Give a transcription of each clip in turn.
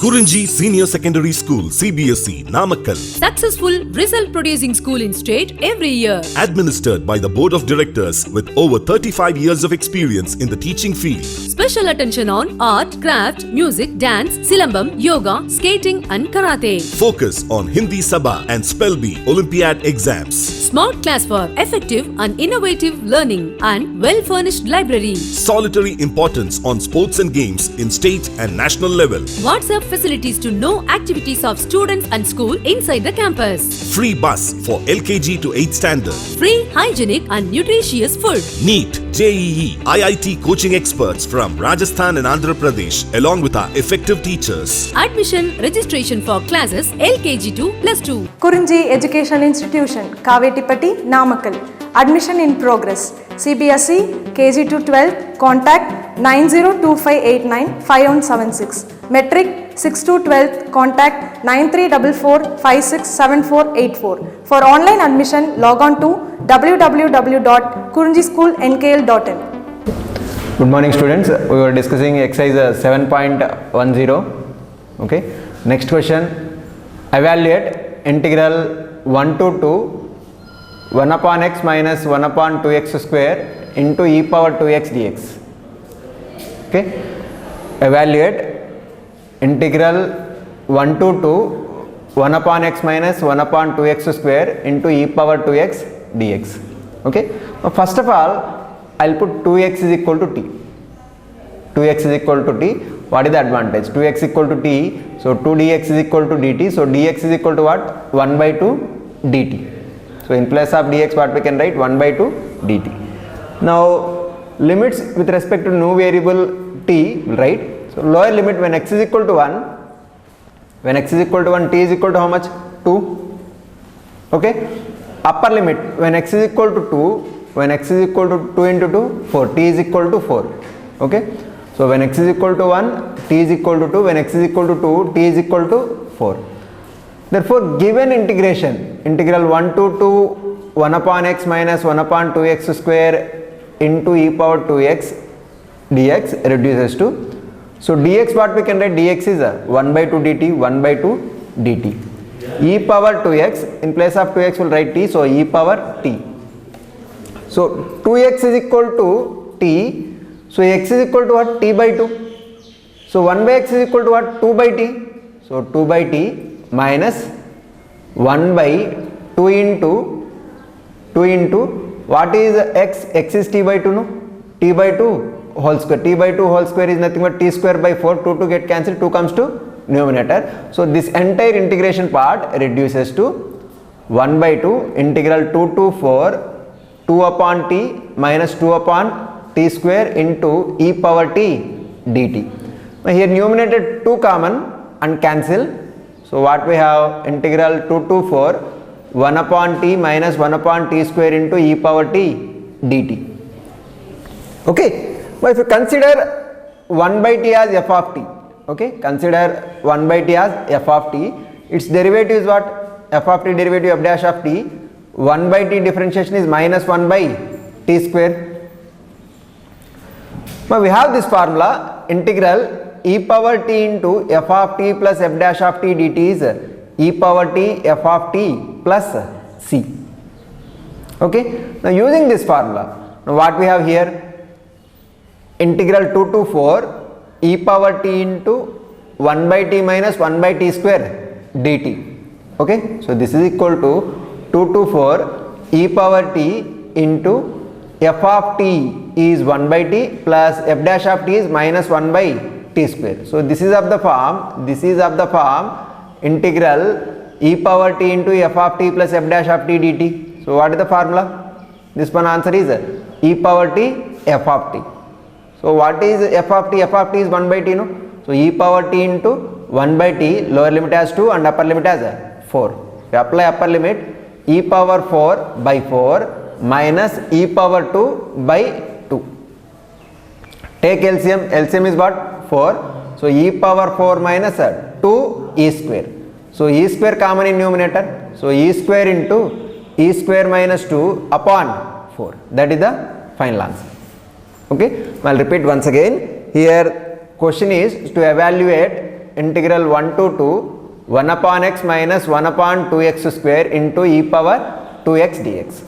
Kurinji Senior Secondary School, CBSE, Namakkal. Successful result producing school in state every year. Administered by the Board of Directors with over 35 years of experience in the teaching field. Special attention on art, craft, music, dance, silambam, yoga, skating and karate. Focus on Hindi Sabha and Spell Bee Olympiad exams. Smart class for effective and innovative learning and well-furnished library. Solitary importance on sports and games in state and national level. WhatsApp facilities to know activities of students and school inside the campus. Free bus for LKG to 8th standard. Free, hygienic and nutritious food. NEET, JEE, IIT coaching experts from Rajasthan and Andhra Pradesh along with our effective teachers. Admission registration for classes LKG to +2. Kurinji Education Institution, Kavetipatti, Namakkal. Admission in progress. CBSE, KG to 12, contact 9025895176. Metric 6 to 12, contact 9344567484. For online admission, log on to www.kurinjischoolnkl.in. Good morning students, we were discussing exercise 7.10. Okay, next question, evaluate integral 1 to 2 1 upon x minus 1 upon 2x square into e power 2x dx. Okay, evaluate integral 1 to 2 1 upon x minus 1 upon 2x square into e power 2x dx. Okay, now first of all I'll put 2x is equal to t. 2x is equal to t. What is the advantage? 2x equal to t, so 2 dx is equal to dt, so dx is equal to what? 1 by 2 dt. So in place of dx what we can write? 1 by 2 dt. Now limits with respect to new variable t, right? So lower limit when x is equal to 1, when x is equal to 1, t is equal to how much? 2. Okay. Upper limit when x is equal to 2, when x is equal to 2 into 2, 4, t is equal to 4. Okay. So when x is equal to 1, t is equal to 2, when x is equal to 2, t is equal to 4. Therefore, given integration, integral 1 to 2, 1 upon x minus 1 upon 2x square into e power 2x dx reduces to, so dx what we can write? Dx is 1 by 2 dt, 1 by 2 dt. E power 2x, in place of 2x will write t, so e power t. So 2x is equal to t, so x is equal to what? T by 2. So 1 by x is equal to what? 2 by t. So 2 by t minus 1 by 2 into what is x? X is t by 2, no? T by 2 whole square. T by 2 whole square is nothing but t square by 4. 2 get cancelled, 2 comes to numerator. So this entire integration part reduces to 1 by 2 integral 2 to 4 2 upon t minus 2 upon t square into e power t dt. Now here numerator 2 common and cancel. So what we have? Integral 2 to 4 1 upon t minus 1 upon t square into e power t dt. Okay. But if you consider 1 by t as f of t, okay, consider 1 by t as f of t, its derivative is what? F of t derivative of dash of t, 1 by t differentiation is minus 1 by t square. Now we have this formula, integral e power t into f of t plus f dash of t dt is e power t f of t plus c. Okay. Now using this formula, now what we have here? Integral 2 to 4 e power t into 1 by t minus 1 by t square dt. Okay. So this is equal to 2 to 4 e power t into f of t is 1 by t plus f dash of t is minus 1 by t square. So this is of the form, integral e power t into f of t plus f dash of t dt. So what is the formula? This one answer is e power t f of t. So what is f of t? F of t is 1 by t, no? So e power t into 1 by t, lower limit as 2 and upper limit as 4. We apply upper limit, e power 4 by 4 minus e power 2 by 2. Take LCM, LCM is what? 4. So e power 4 minus 2 e square. So e square common in numerator. So e square into e square minus 2 upon 4. That is the final answer. Okay, I will repeat once again. Here question is to evaluate integral 1 to 2 1 upon x minus 1 upon 2x square into e power 2x dx.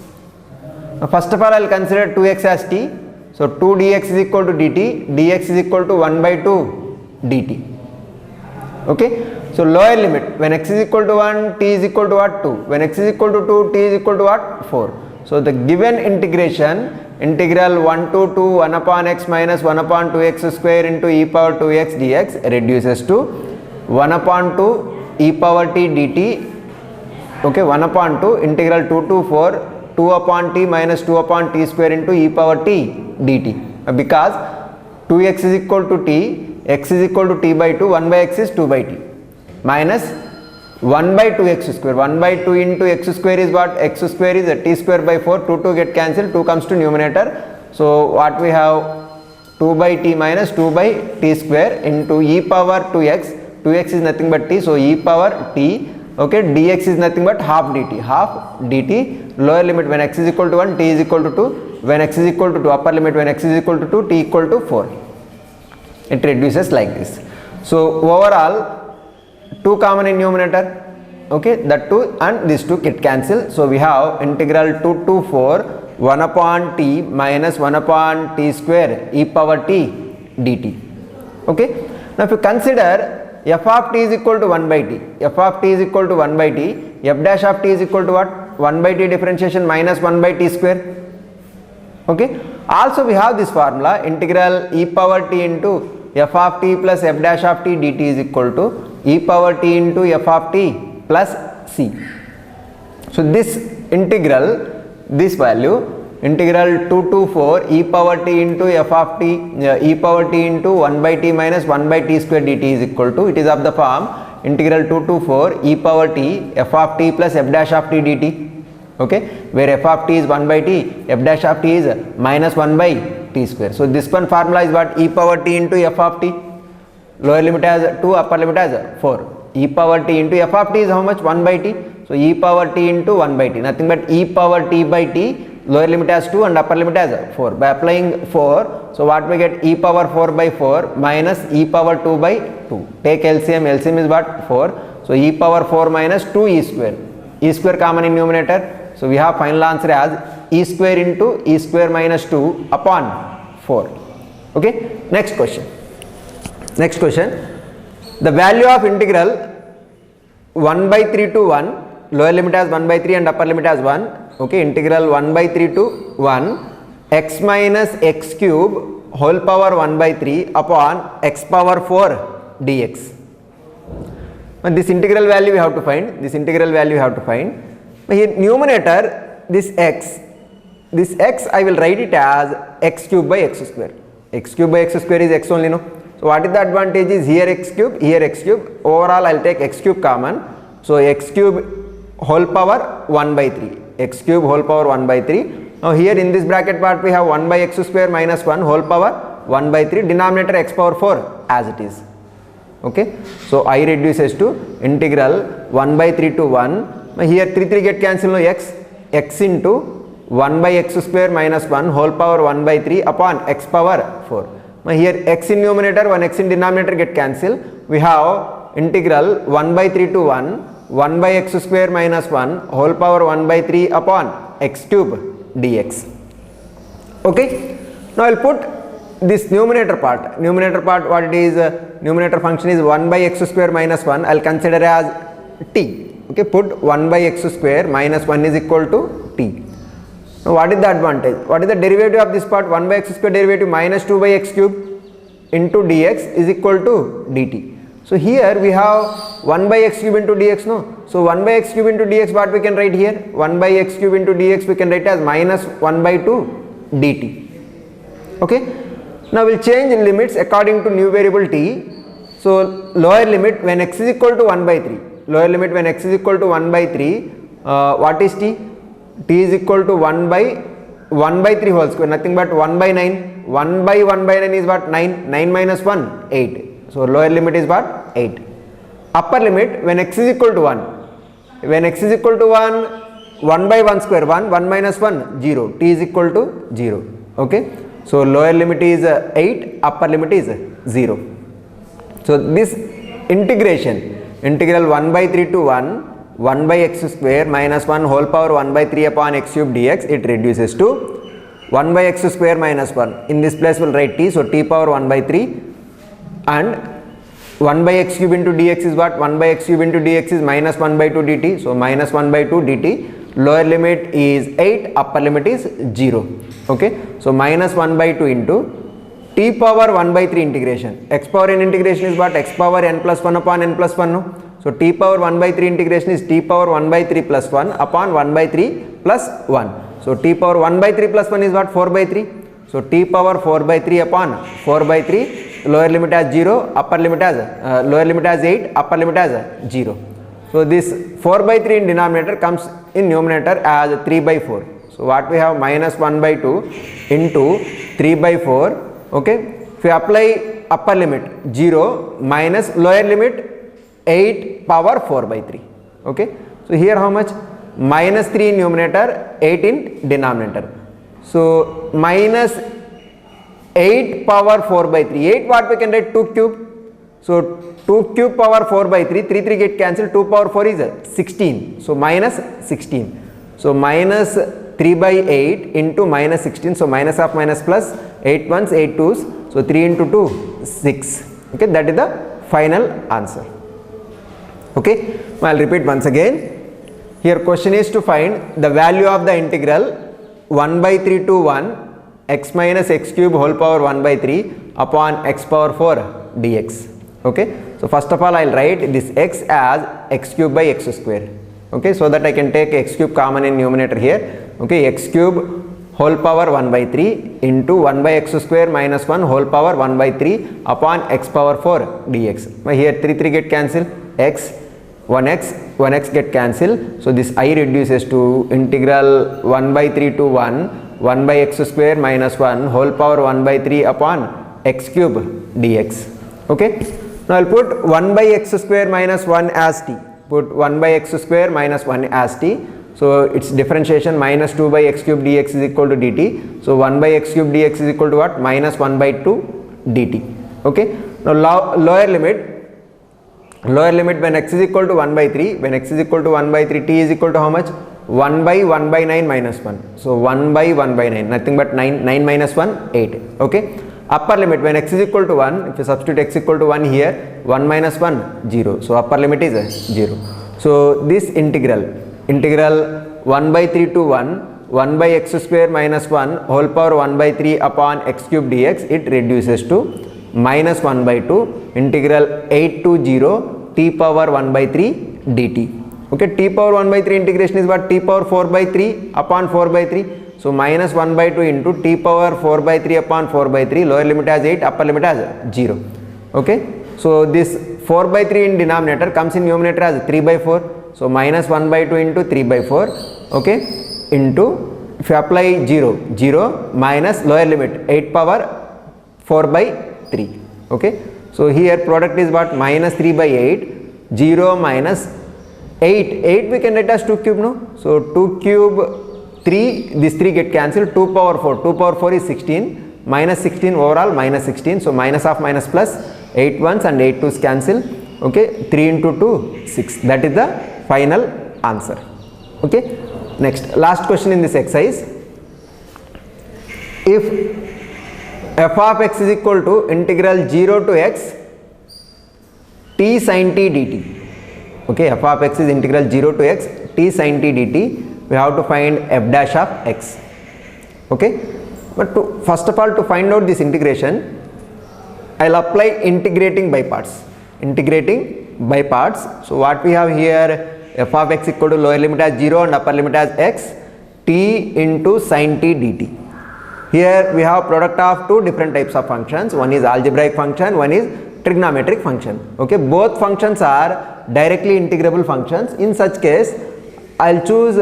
Now first of all I will consider 2x as t. So 2 dx is equal to dt, dx is equal to 1 by 2 dt. Okay. So lower limit, when x is equal to 1, t is equal to what? 2. When x is equal to 2, t is equal to what? 4. So the given integration, integral 1 to 2 1 upon x minus 1 upon 2x square into e power 2x dx reduces to 1 upon 2 e power t dt. Okay, 1 upon 2 integral 2 to 4 2 upon t minus 2 upon t square into e power t dt. Because 2x is equal to t, x is equal to t by 2, 1 by x is 2 by t. Minus 1 by 2x square, 1 by 2 into x square is what? X square is a t square by 4, 2 get cancelled, 2 comes to numerator. So what we have? 2 by t minus 2 by t square into e power 2x, 2x is nothing but t, so e power t, okay, dx is nothing but half dt, lower limit when x is equal to 1, t is equal to 2, when x is equal to 2, upper limit when x is equal to 2, t equal to 4. It reduces like this. So overall 2 common in numerator, okay, that 2 and this 2 get cancelled. So we have integral 2 to 4 1 upon t minus 1 upon t square e power t dt. Okay. Now if you consider f of t is equal to 1 by t, f of t is equal to 1 by t, f dash of t is equal to what? 1 by t differentiation minus 1 by t square. Okay. Also we have this formula, integral e power t into f of t plus f dash of t dt is equal to e power t into f of t plus c. So this integral, this value, integral 2 to 4 e power t into f of t, e power t into 1 by t minus 1 by t square dt is equal to, it is of the form integral 2 to 4 e power t f of t plus f dash of t dt. Okay, where f of t is 1 by t, f dash of t is minus 1 by t square. So this one formula is what? E power t into f of t, lower limit as 2, upper limit as 4. E power t into f of t is how much? 1 by t. So e power t into 1 by t, nothing but e power t by t, lower limit as 2 and upper limit as 4. By applying 4, so what we get? E power 4 by 4 minus e power 2 by 2. Take LCM, LCM is what? 4. So e power 4 minus 2 e square. E square common in numerator. So we have final answer as e square into e square minus 2 upon 4. Okay. Next question. Next question. The value of integral 1 by 3 to 1, lower limit as 1 by 3 and upper limit as 1. Okay, integral 1 by 3 to 1 x minus x cube whole power 1 by 3 upon x power 4 dx. And this integral value we have to find. This integral value we have to find. Here numerator, this x I will write it as x cube by x square. X cube by x square is x only, no? So what is the advantage is here x cube, here x cube. Overall I will take x cube common. So x cube whole power 1 by 3. X cube whole power 1 by 3. Now here in this bracket part we have 1 by x square minus 1 whole power 1 by 3. Denominator x power 4 as it is. Okay. So I reduces to integral 1 by 3 to 1. Here 3 get cancelled, no, x into 1 by x square minus 1 whole power 1 by 3 upon x power 4. Here x in numerator, 1 x in denominator get cancelled. We have integral 1 by 3 to 1 by x square minus 1 whole power 1 by 3 upon x cube dx. Okay. Now I will put this numerator part. Numerator part, what it is? Numerator function is 1 by x square minus 1. I will consider as t. Okay, put 1 by x square minus 1 is equal to t. Now what is the advantage? What is the derivative of this part? 1 by x square derivative minus 2 by x cube into dx is equal to dt. So here we have 1 by x cube into dx, no? So 1 by x cube into dx, what we can write here? 1 by x cube into dx we can write as minus 1 by 2 dt. Okay. Now we will change limits according to new variable t. So lower limit when x is equal to 1 by 3. Lower limit when x is equal to 1 by 3, what is t? T is equal to 1 by 3 whole square, nothing but 1 by 9. 1 by 9 is what? 9. 9 minus 1, 8. So lower limit is what? 8. Upper limit when x is equal to 1. When x is equal to 1, 1 by 1 square, 1 minus 1, 0. T is equal to 0. Okay. So lower limit is 8, upper limit is 0. So this integration, integral 1 by 3 to 1 by x square minus 1 whole power 1 by 3 upon x cube dx, it reduces to 1 by x square minus 1. In this place we'll write t, so t power 1 by 3, and 1 by x cube into dx is what? 1 by x cube into dx is minus 1 by 2 dt, so minus 1 by 2 dt. Lower limit is 8, upper limit is 0. Okay, so minus 1 by 2 into t power 1 by 3 integration. X power n integration is what? X power n plus 1 upon n plus 1. No? So t power 1 by 3 integration is t power 1 by 3 plus 1 upon 1 by 3 plus 1. So t power 1 by 3 plus 1 is what? 4 by 3. So t power 4 by 3 upon 4 by 3, lower limit as 0, upper limit as lower limit as 8, upper limit as 0. So this 4 by 3 in denominator comes in numerator as 3 by 4. So what we have? Minus 1 by 2 into 3 by 4. Okay, if we apply upper limit 0 minus lower limit 8 power 4 by 3. Okay, so here how much? Minus 3 in numerator, 8 in denominator. So minus 8 power 4 by 3. 8 what we can write? 2 cube. So 2 cube power 4 by 3, 3 get cancelled, 2 power 4 is 16. So minus 16. So minus 3 by 8 into minus 16. So minus of minus plus, 8 ones, 8 twos. So 3 into 2, 6. Okay, that is the final answer. Okay, I will repeat once again. Here question is to find the value of the integral 1 by 3 to 1 x minus x cube whole power 1 by 3 upon x power 4 dx. Okay, so first of all I will write this x as x cube by x square. Okay, so that I can take x cube common in numerator here. Okay, x cube whole power 1 by 3 into 1 by x square minus 1 whole power 1 by 3 upon x power 4 dx. Here 3 get cancelled, x 1x get cancelled. So this I reduces to integral 1 by 3 to 1 by x square minus 1 whole power 1 by 3 upon x cube dx. Okay, now I will put 1 by x square minus 1 as t. Put 1 by x square minus 1 as t. So its differentiation minus 2 by x cube dx is equal to dt. So 1 by x cube dx is equal to what? Minus 1 by 2 dt. Okay, now lower limit when x is equal to 1 by 3, when x is equal to 1 by 3, t is equal to how much? 1 by 1 by 9 minus 1. So 1 by 1 by 9, nothing but 9 minus 1, 8. Okay, upper limit when x is equal to 1, if you substitute x equal to 1 here, 1 minus 1, 0. So upper limit is 0. So this integral 1 by 3 to 1 by x square minus 1 whole power 1 by 3 upon x cube dx, it reduces to minus 1 by 2 integral 8 to 0 t power 1 by 3 dt. Okay, t power 1 by 3 integration is what? T power 4 by 3 upon 4 by 3. So minus 1 by 2 into t power 4 by 3 upon 4 by 3, lower limit as 8, upper limit as 0. Okay, so this 4 by 3 in denominator comes in numerator as 3 by 4. So minus 1 by 2 into 3 by 4. Okay, into if you apply 0 minus lower limit 8 power 4 by 3. Okay, so here product is what? Minus 3 by 8, 0 minus 8 we can write as 2 cube, no? So 2 cube 3, this 3 get cancelled, 2 power 4 is 16, minus 16 overall minus 16. So minus of minus plus, 8 ones and 8 twos cancel. Okay, 3 into 2, 6. That is the final answer. Okay, next last question in this exercise. If f of x is equal to integral 0 to x t sin t dt. Okay, f of x is integral 0 to x t sin t dt. We have to find f dash of x. Okay, but first of all to find out this integration, I will apply integrating by parts. So what we have here, f of x equal to lower limit as 0 and upper limit as x, t into sin t dt. Here we have product of two different types of functions. One is algebraic function, one is trigonometric function. Okay, both functions are directly integrable functions. In such case, I will choose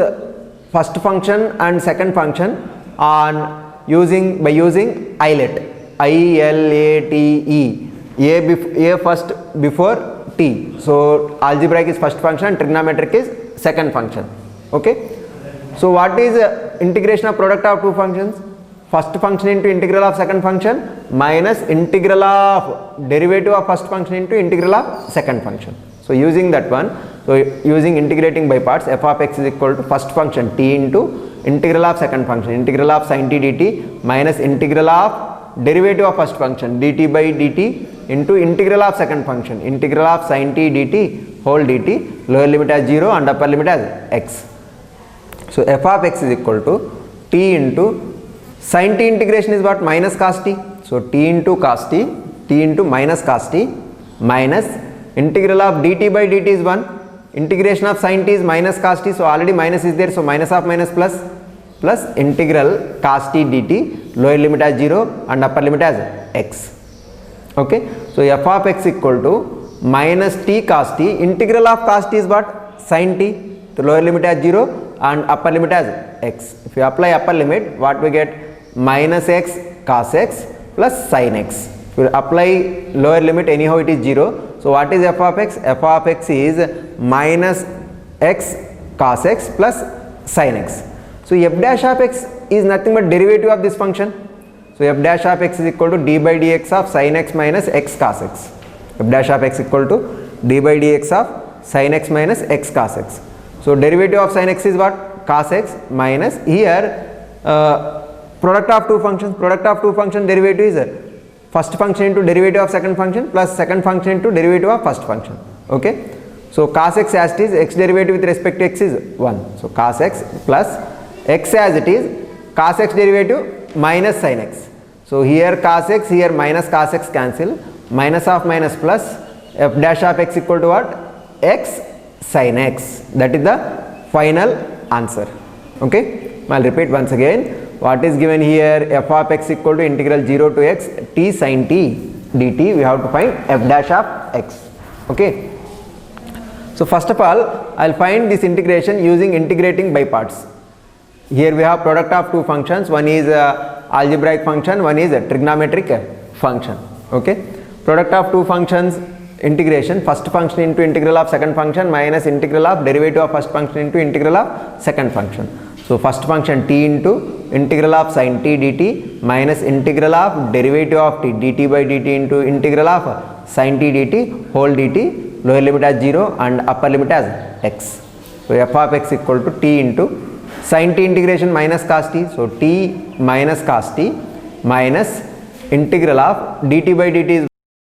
first function and second function by using ILATE. I-L-A-T-E. A first before t. So algebraic is first function, trigonometric is second function. Okay, so what is integration of product of two functions? First function into integral of second function minus integral of derivative of first function into integral of second function. So using that one, so using integrating by parts, f of x is equal to first function t into integral of second function, integral of sin t dt minus integral of derivative of first function dt by dt into integral of second function, integral of sin t dt whole dt, lower limit as 0 and upper limit as x. So f of x is equal to t into sin t integration is what? Minus cos t. So t into cos t, t into minus cos t minus integral of dt by dt is 1. Integration of sin t is minus cos t. So already minus is there. So minus of minus plus, plus integral cos t dt, lower limit as 0 and upper limit as x. Okay. So f of x equal to minus t cos t. Integral of cos t is what? Sin t. The lower limit as 0 and upper limit as x. If you apply upper limit, what we get? Minus x cos x plus sin x. If you apply lower limit, anyhow it is 0. So what is f of x? F of x is minus x cos x plus sin x. So f dash of x is nothing but derivative of this function. So f dash of x is equal to d by dx of sin x minus x cos x. F dash of x equal to d by dx of sin x minus x cos x. So derivative of sin x is what? Cos x minus here product of two functions. Product of two function derivative is first function into derivative of second function plus second function into derivative of first function. Okay. So cos x as it is, x derivative with respect to x is 1. So cos x plus x as it is, cos x derivative minus sin x. So here cos x, here minus cos x cancel, minus of minus plus, f dash of x equal to what? X sin x. That is the final answer. Okay. I will repeat once again. What is given here? F of x equal to integral 0 to x t sin t dt. We have to find f dash of x. Okay. So first of all, I will find this integration using integrating by parts. Here we have product of two functions. One is algebraic function, one is a trigonometric function. Okay. Product of two functions integration, first function into integral of second function minus integral of derivative of first function into integral of second function. So first function t into integral of sin t dt minus integral of derivative of t dt by dt into integral of sin t dt whole dt, lower limit as 0 and upper limit as x. So f of x equal to t into sin t integration minus cos t. So t minus cos t minus integral of dt by dt is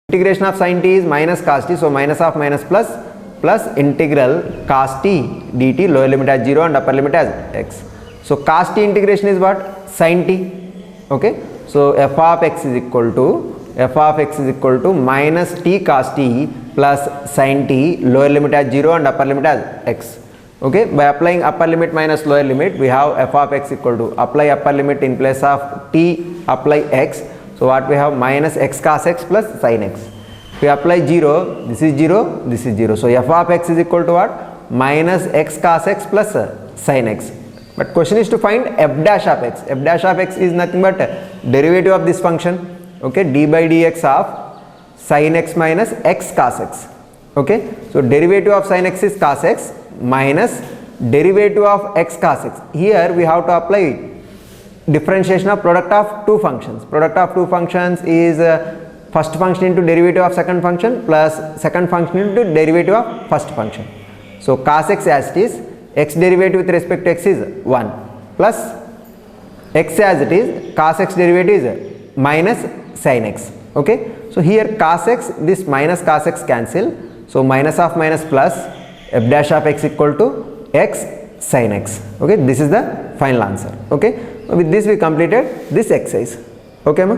integration of sin t is minus cos t. So minus of minus plus, plus integral cos t dt, lower limit as 0 and upper limit as x. So cos t integration is what? Sin t. Okay. So f of x is equal to minus t cos t plus sin t, lower limit as 0 and upper limit as x. Okay. By applying upper limit minus lower limit, we have f of x equal to apply upper limit in place of t, apply x. So what we have? Minus x cos x plus sin x. If we apply 0, this is 0, this is 0. So f of x is equal to what? Minus x cos x plus sin x. But question is to find f dash of x. F dash of x is nothing but derivative of this function. Okay, d by dx of sin x minus x cos x. Okay, so derivative of sin x is cos x minus derivative of x cos x. Here we have to apply differentiation of product of two functions. Product of two functions is first function into derivative of second function plus second function into derivative of first function. So cos x as it is, x derivative with respect to x is 1 plus x as it is, cos x derivative is minus sin x. Okay. So here cos x, this minus cos x cancel. So minus of minus plus, f dash of x equal to x sin x. Okay. This is the final answer. Okay. With this we completed this exercise. Okay, ma?